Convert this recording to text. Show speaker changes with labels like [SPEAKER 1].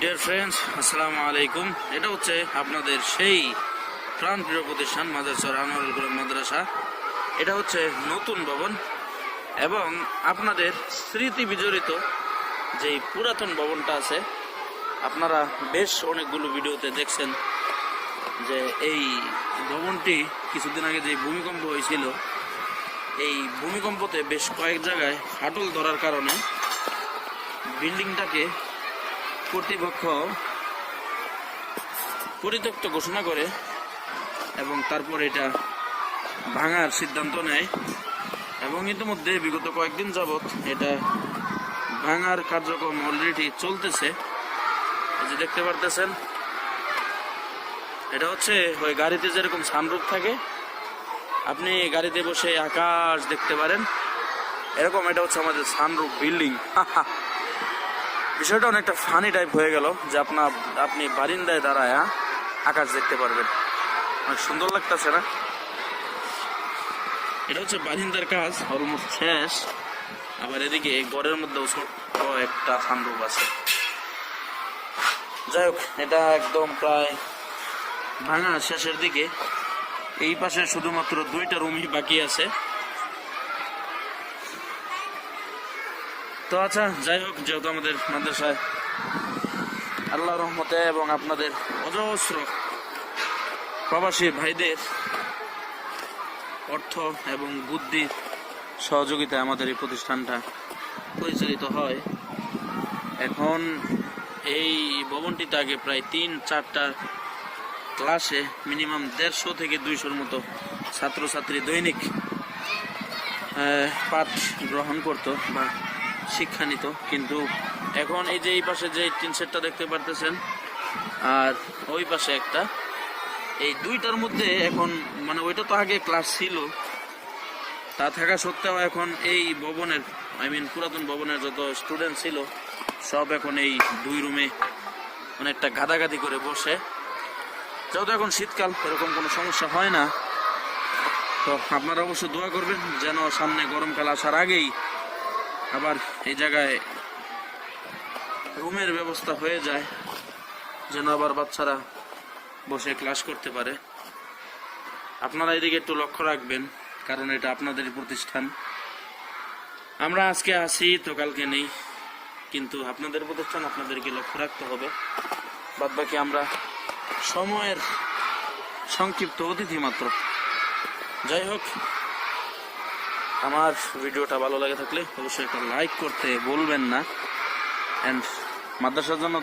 [SPEAKER 1] Dear friends, আসসালামু আলাইকুম। এটা হচ্ছে আপনাদের সেই প্রাণপ্রিয় প্রতিষ্ঠান মাদ্রাসা আনোয়ারুল কুরআন মাদ্রাসা। এটা হচ্ছে নতুন ভবন এবং আপনাদের স্মৃতি বিজড়িত যেই পুরাতন ভবনটা আছে, আপনারা বেশ অনেকগুলো ভিডিওতে দেখছেন যে এই ভবনটি কিছুদিন আগে যে ভূমিকম্প হয়েছিল, এই ভূমিকম্পতে বেশ কয়েক জায়গায় ফাটল ধরার কারণে বিল্ডিংটাকে কর্তৃপক্ষ পরিত্যক্ত ঘোষণা করে এবং তারপর এটা ভাঙার সিদ্ধান্ত নেয় এবং ইতিমধ্যে বিগত কয়েকদিন যাবৎ এটা ভাঙার কার্যক্রম অলরেডি চলতেছে। এই যে দেখতে পারতেছেন, এটা হচ্ছে ওই গাড়িতে যেরকম সানরুফ থাকে, আপনি গাড়িতে বসে আকাশ দেখতে পারেন, এরকম এটা হচ্ছে আমাদের সানরুফ বিল্ডিং। বিষয়টা অনেকটা ফানি টাইপ হয়ে গেল যে আপনি বারিন্দায় দাঁড়ায় আকাশ দেখতে পারবেন। অনেক সুন্দর লাগতেছে না? এটা হচ্ছে বারিন্দার কাজ অলমোস্ট শেষ। আবার এদিকে ঘরের মধ্যেও ছোট্ট একটা সানরুফ আছে। যাই হোক, এটা একদম প্রায় ভাঙা শেষের দিকে। এই পাশে শুধুমাত্র 2টা রুমই বাকি আছে। তো আচ্ছা, যাই হোক, যেহেতু আমাদের মাদ্রাসায় আল্লাহর রহমতে এবং আপনাদের অজস্র প্রবাসী ভাইদের অর্থ এবং বুদ্ধির সহযোগিতায় আমাদের এই প্রতিষ্ঠানটা পরিচালিত হয়। এখন এই ভবনটিতে আগে প্রায় 3-4টা ক্লাসে মিনিমাম 150 থেকে 200-র মতো ছাত্রছাত্রী দৈনিক পাঠ গ্রহণ করত বা শিক্ষা নিত। কিন্তু এখন এই যে এই পাশে যে টিন শেডটা দেখতে পারতেছেন আর ওই পাশে একটা, এই 2টার মধ্যে এখন মানে ওইটা তো আগে ক্লাস ছিল, তা থাকা সত্ত্বেও এখন এই ভবনের পুরাতন ভবনের যত স্টুডেন্ট ছিল সব এখন এই 2 রুমে অনেকটা গাদাগাদি করে বসে। যেহেতু এখন শীতকাল, এরকম কোনো সমস্যা হয় না। তো আপনারা অবশ্য দোয়া করবেন যেন সামনে গরমকাল আসার আগেই আবার এই জায়গায় রুমের ব্যবস্থা হয়ে যায়, যেন আবার বাচ্চারা বসে ক্লাস করতে পারে। আপনারা এদিকে একটু লক্ষ্য রাখবেন, কারণ এটা আপনাদের প্রতিষ্ঠান। আমরা আজকে আসি তো কালকে নেই, কিন্তু আপনাদের প্রতিষ্ঠান, আপনাদেরকে লক্ষ্য রাখতে হবে। বাদবাকি আমরা সময়ের সংক্ষিপ্ত অতিথি মাত্র। যাই হোক, আমার ভিডিওটা ভালো লাগে থাকলে অবশ্যই একটা লাইক করতে বলবেন না। অ্যান্ড মাদ্রাসার জন্য